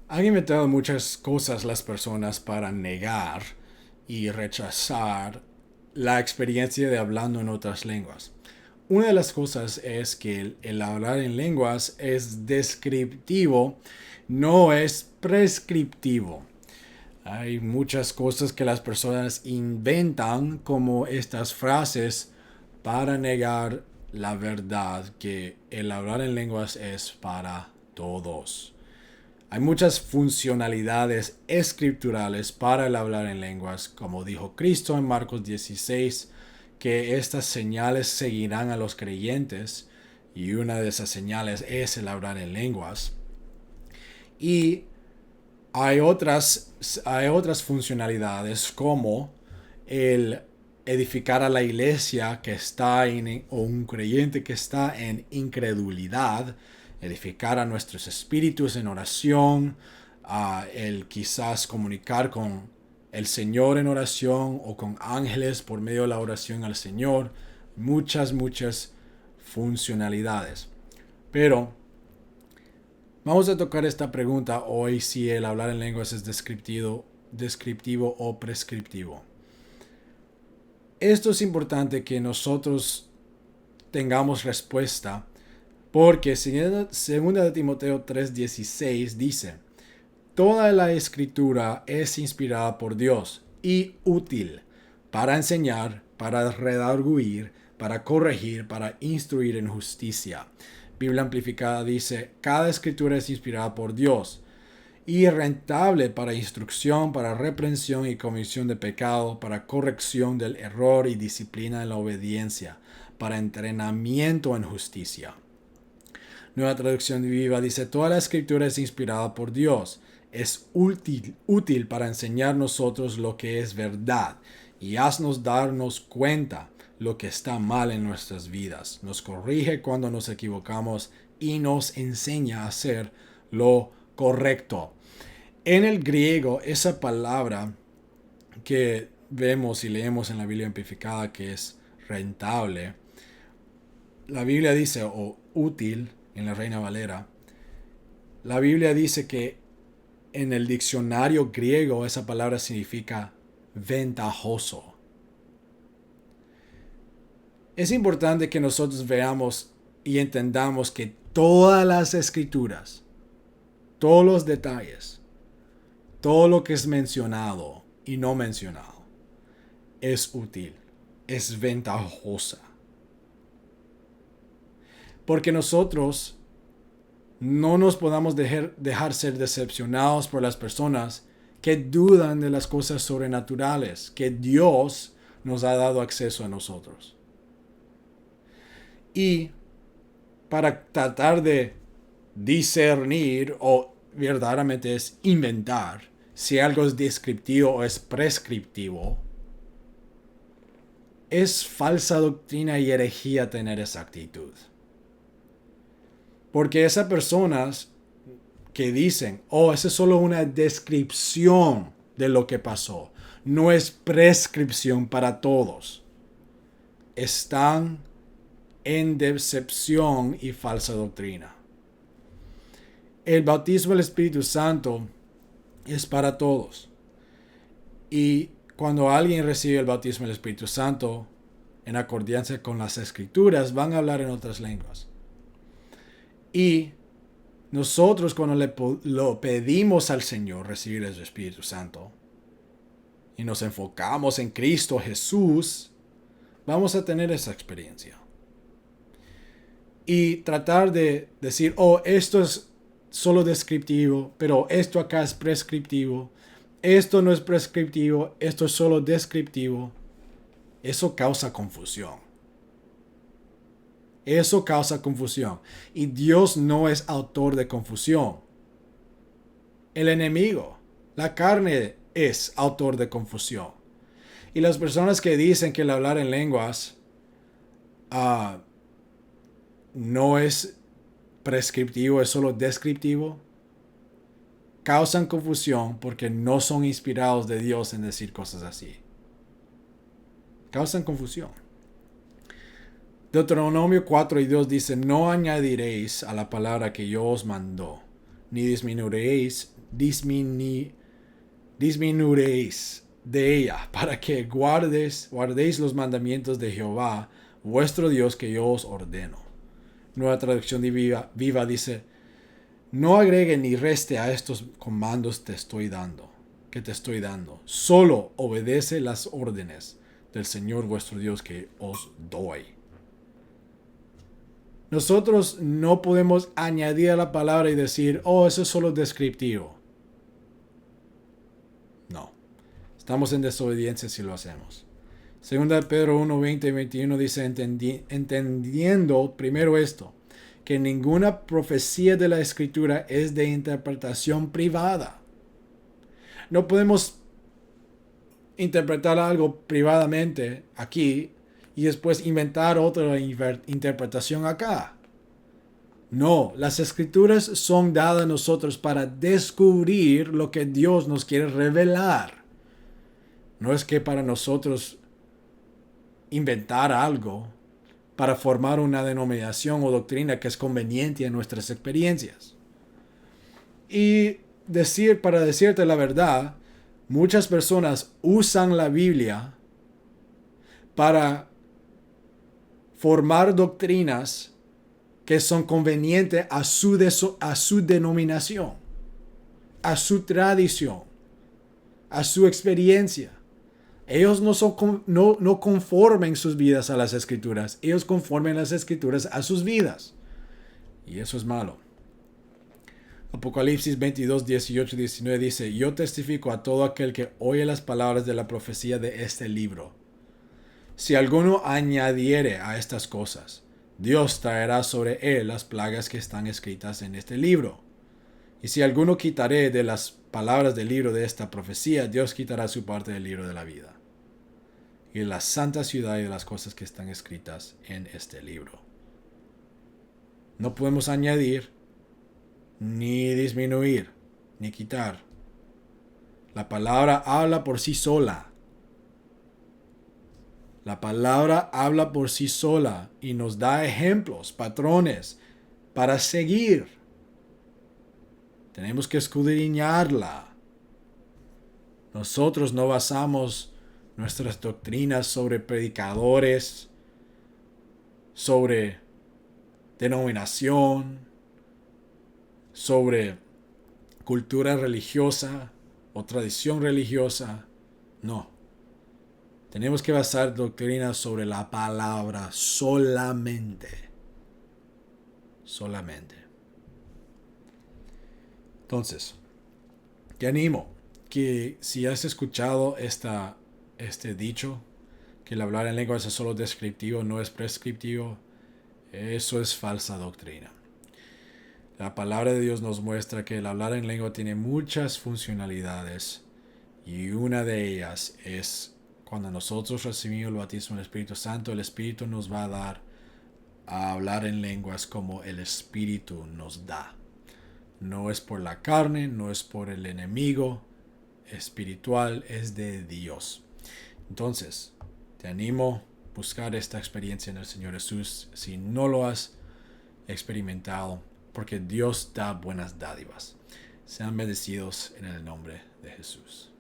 Han inventado muchas cosas las personas para negar y rechazar la experiencia de hablando en otras lenguas. Una de las cosas es que el hablar en lenguas es descriptivo, no es prescriptivo. Hay muchas cosas que las personas inventan como estas frases para negar la verdad que el hablar en lenguas es para todos. Hay muchas funcionalidades escriturales para el hablar en lenguas, como dijo Cristo en Marcos 16, que estas señales seguirán a los creyentes y una de esas señales es el hablar en lenguas. Y hay otras funcionalidades como el edificar a la iglesia que está o un creyente que está en incredulidad, edificar a nuestros espíritus en oración, el quizás comunicar con el Señor en oración o con ángeles por medio de la oración al Señor, muchas funcionalidades. Pero vamos a tocar esta pregunta hoy si el hablar en lenguas es descriptivo o prescriptivo. Esto es importante que nosotros tengamos respuesta porque 2 de Timoteo 3:16 dice, toda la escritura es inspirada por Dios y útil para enseñar, para redarguir, para corregir, para instruir en justicia. Biblia amplificada dice, cada escritura es inspirada por Dios y rentable para instrucción, para reprensión y comisión de pecado, para corrección del error y disciplina en la obediencia, para entrenamiento en justicia. Nueva traducción viva dice, toda la escritura es inspirada por Dios, es útil para enseñar nosotros lo que es verdad y haznos darnos cuenta lo que está mal en nuestras vidas. Nos corrige cuando nos equivocamos y nos enseña a hacer lo correcto. En el griego, esa palabra que vemos y leemos en la Biblia amplificada que es rentable, la Biblia dice, o útil en la Reina Valera, la Biblia dice que en el diccionario griego esa palabra significa ventajoso. Es importante que nosotros veamos y entendamos que todas las escrituras, todos los detalles, todo lo que es mencionado y no mencionado, es útil, es ventajosa. Porque nosotros no nos podamos dejar ser decepcionados por las personas que dudan de las cosas sobrenaturales que Dios nos ha dado acceso a nosotros. Y para tratar de discernir o verdaderamente es inventar si algo es descriptivo o es prescriptivo, es falsa doctrina y herejía tener esa actitud. Porque esas personas que dicen, oh, esa es solo una descripción de lo que pasó, no es prescripción para todos, están en decepción y falsa doctrina. El bautismo del Espíritu Santo es para todos. Y cuando alguien recibe el bautismo del Espíritu Santo, en acordancia con las Escrituras, van a hablar en otras lenguas. Y nosotros cuando lo pedimos al Señor recibir el Espíritu Santo y nos enfocamos en Cristo Jesús, vamos a tener esa experiencia. Y tratar de decir, oh, esto es solo descriptivo, pero esto acá es prescriptivo, esto no es prescriptivo, esto es solo descriptivo, eso causa confusión. Eso causa confusión. Y Dios no es autor de confusión. El enemigo, la carne, es autor de confusión. Y las personas que dicen que el hablar en lenguas no es prescriptivo, es solo descriptivo, causan confusión porque no son inspirados de Dios en decir cosas así. Causan confusión. Deuteronomio 4:2 dice, no añadiréis a la palabra que yo os mando, ni disminuiréis disminuiréis de ella, para que guardéis los mandamientos de Jehová, vuestro Dios, que yo os ordeno. Nueva Traducción Viva dice: no agregue ni reste a estos comandos que te estoy dando. Solo obedece las órdenes del Señor vuestro Dios que os doy. Nosotros no podemos añadir a la palabra y decir, oh, eso es solo descriptivo. No. Estamos en desobediencia si lo hacemos. Segunda de Pedro 1, 20 y 21 dice, entendiendo primero esto, que ninguna profecía de la Escritura es de interpretación privada. No podemos interpretar algo privadamente aquí y después inventar otra interpretación acá. No, las Escrituras son dadas a nosotros para descubrir lo que Dios nos quiere revelar. No es que para nosotros inventar algo para formar una denominación o doctrina que es conveniente en nuestras experiencias. Y para decirte la verdad, muchas personas usan la Biblia para formar doctrinas que son convenientes a su denominación, a su tradición, a su experiencia. Ellos no conformen sus vidas a las Escrituras. Ellos conformen las Escrituras a sus vidas. Y eso es malo. Apocalipsis 22, 18 y 19 dice, yo testifico a todo aquel que oye las palabras de la profecía de este libro. Si alguno añadiere a estas cosas, Dios traerá sobre él las plagas que están escritas en este libro. Y si alguno quitaré de las palabras del libro de esta profecía, Dios quitará su parte del libro de la vida y la santa ciudad y de las cosas que están escritas en este libro. No podemos añadir, ni disminuir, ni quitar. La palabra habla por sí sola. La palabra habla por sí sola y nos da ejemplos, patrones para seguir. Tenemos que escudriñarla. Nosotros no basamos nuestras doctrinas sobre predicadores, sobre denominación, sobre cultura religiosa o tradición religiosa. No. Tenemos que basar doctrinas sobre la palabra solamente. Solamente. Entonces, te animo que si has escuchado este dicho, que el hablar en lenguas es solo descriptivo, no es prescriptivo, eso es falsa doctrina. La palabra de Dios nos muestra que el hablar en lengua tiene muchas funcionalidades y una de ellas es cuando nosotros recibimos el bautismo del Espíritu Santo, el Espíritu nos va a dar a hablar en lenguas como el Espíritu nos da. No es por la carne, no es por el enemigo espiritual, es de Dios. Entonces, te animo a buscar esta experiencia en el Señor Jesús si no lo has experimentado, porque Dios da buenas dádivas. Sean bendecidos en el nombre de Jesús.